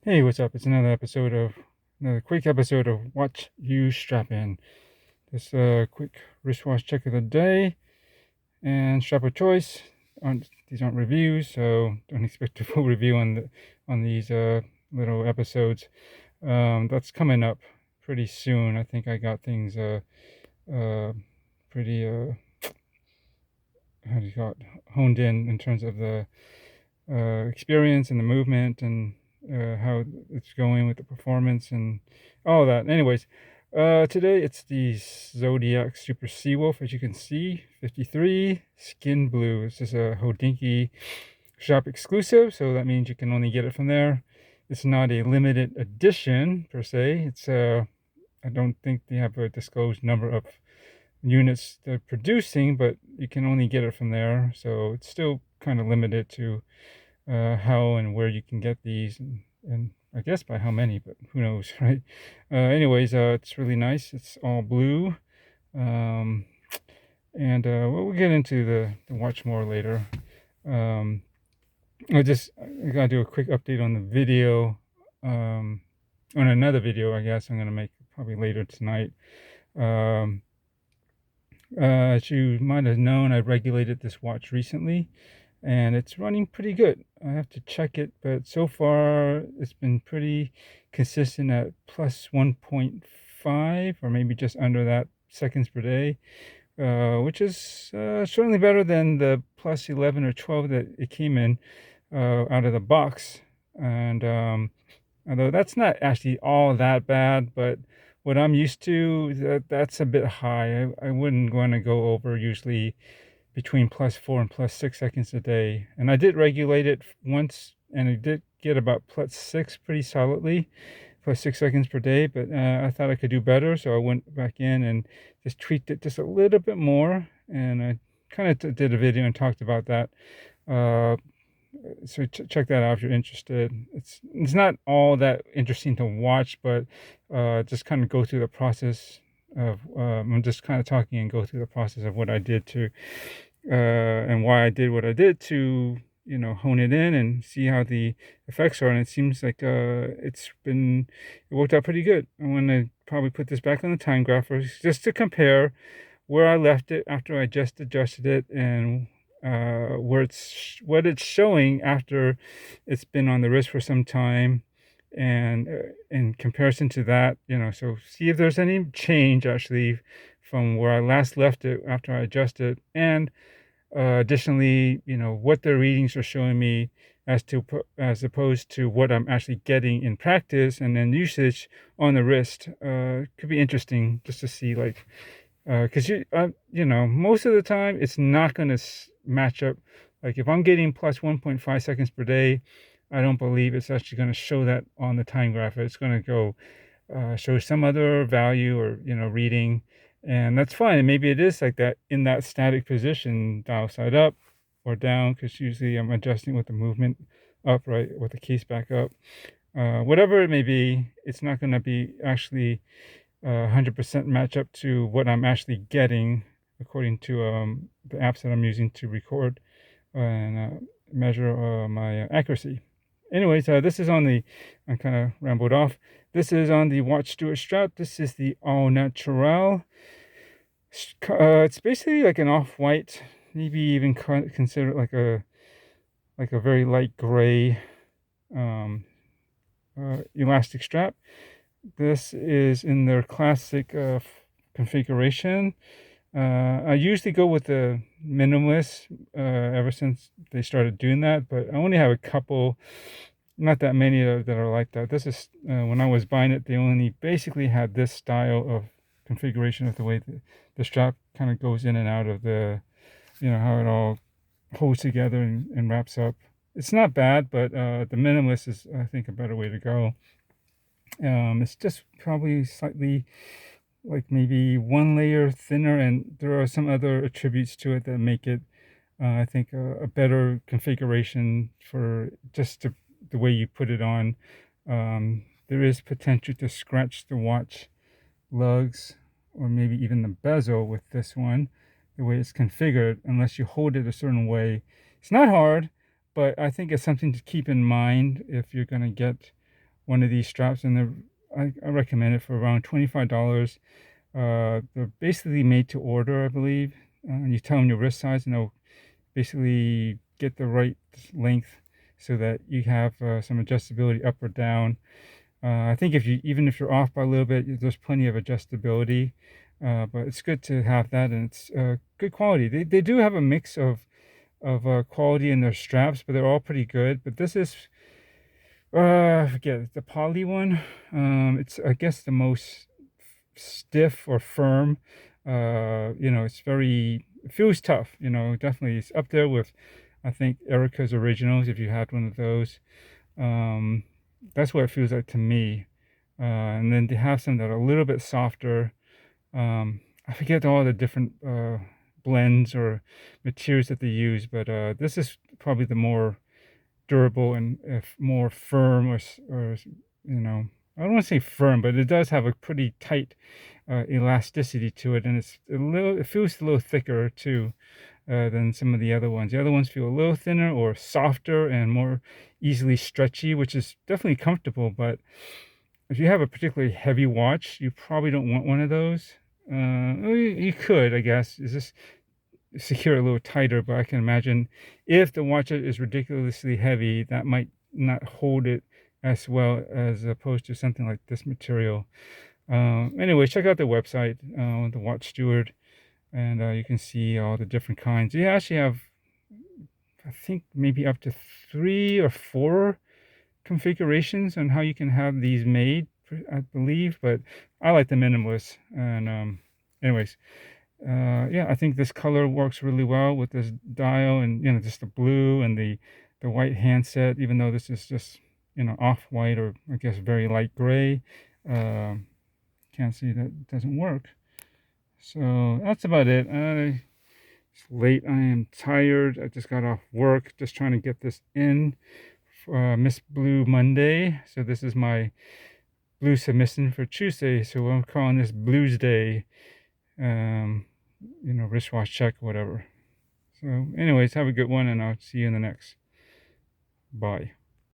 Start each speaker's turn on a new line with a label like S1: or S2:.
S1: Hey, what's up? It's another quick episode of Watch You Strappin. This quick wristwatch check of the day and strap of choice. These aren't reviews, so don't expect a full review on these little episodes. That's coming up pretty soon. I think I got things uh pretty how do you call it, honed in terms of the experience and the movement and how it's going with the performance and all that. Anyways, today it's the Zodiac Super Sea Wolf, as you can see, 53 Skin Blue. This is a Hodinky shop exclusive, so that means you can only get it from there. It's not a limited edition per se. I don't think they have a disclosed number of units they're producing, but you can only get it from there, so it's still kind of limited to how and where you can get these, and I guess by how many, but who knows, right? Anyways, it's really nice. It's all blue, um, and we'll get into the watch more later. Um, I gotta do a quick update on the video, on another video. I guess I'm gonna make probably later tonight. Um, as you might have known, I regulated this watch recently, and it's running pretty good. I have to check it, but so far it's been pretty consistent at plus 1.5 or maybe just under that seconds per day, which is certainly better than the plus 11 or 12 that it came in out of the box. And although that's not actually all that bad, but what I'm used to, that's a bit high. I wouldn't want to go over usually between plus 4 and plus 6 seconds a day. And I did regulate it once, and it did get about plus 6 pretty solidly, plus 6 seconds per day. But I thought I could do better, so I went back in and just tweaked it just a little bit more. And I kind of did a video and talked about that. Uh, so check that out if you're interested. It's not all that interesting to watch, but just kind of go through the process of I'm just kind of talking and go through the process of what I did to and why I did what I did to hone it in and see how the effects are. And it seems like it worked out pretty good. I'm gonna probably put this back on the time graph just to compare where I left it after I just adjusted it, and what it's showing after it's been on the wrist for some time, and in comparison to that, so see if there's any change actually from where I last left it after I adjusted, and additionally, what the readings are showing me as opposed to what I'm actually getting in practice and then usage on the wrist. Could be interesting just to see, like, because most of the time it's not going to match up. Like if I'm getting plus 1.5 seconds per day, I don't believe it's actually going to show that on the time graph. It's going to go show some other value or reading, and that's fine. And maybe it is like that in that static position, dial side up or down, because usually I'm adjusting with the movement up, right, with the case back up. Whatever it may be, it's not going to be actually 100% match up to what I'm actually getting according to the apps that I'm using to record and measure my accuracy. Anyways, this is on I kind of rambled off. This is on the Watch Steward strap. This is the Au Naturel. It's basically like an off-white, maybe even consider it like a very light gray um, elastic strap. This is in their classic configuration. I usually go with the minimalist ever since they started doing that, but I only have a couple, not that many that are like that. This is when I was buying it, they only basically had this style of configuration of the way the strap kind of goes in and out of how it all holds together and wraps up. It's not bad, but the minimalist is, I think, a better way to go. It's just probably slightly, like maybe one layer thinner, and there are some other attributes to it that make it, I think, a better configuration for just the way you put it on. There is potential to scratch the watch lugs or maybe even the bezel with this one, the way it's configured, unless you hold it a certain way. It's not hard, but I think it's something to keep in mind if you're going to get one of these straps, and I recommend it for around $25. They're basically made to order, I believe. You tell them your wrist size, and they'll basically get the right length so that you have some adjustability up or down. I think even if you're off by a little bit, there's plenty of adjustability. But it's good to have that, and it's good quality. They do have a mix of quality in their straps, but they're all pretty good. But this is I forget the poly one. It's, I guess, the most stiff or firm. It's it feels tough. Definitely it's up there with, I think, Erica's Originals, if you had one of those. That's what it feels like to me. And then they have some that are a little bit softer. I forget all the different blends or materials that they use, but this is probably the more durable and more firm, or I don't want to say firm, but it does have a pretty tight elasticity to it, and it feels a little thicker too than some of the other ones. The other ones feel a little thinner or softer and more easily stretchy, which is definitely comfortable. But if you have a particularly heavy watch, you probably don't want one of those. You could, I guess, is just secure it a little tighter, but I can imagine if the watch is ridiculously heavy, that might not hold it as well as opposed to something like this material. Anyway, check out the website, the Watch Steward, and you can see all the different kinds. You actually have, I think, maybe up to 3 or 4 configurations on how you can have these made, I believe, but I like the minimalist. And anyways, yeah, I think this color works really well with this dial, and just the blue and the white handset, even though this is just off-white, or I guess very light gray. Can't see that doesn't work. So that's about it. It's late. I am tired. I just got off work, just trying to get this in for Miss Blue Monday. So this is my blue submission for Tuesday. So I'm calling this Bluesday. Wristwatch check, whatever. So anyways, have a good one, and I'll see you in the next. Bye.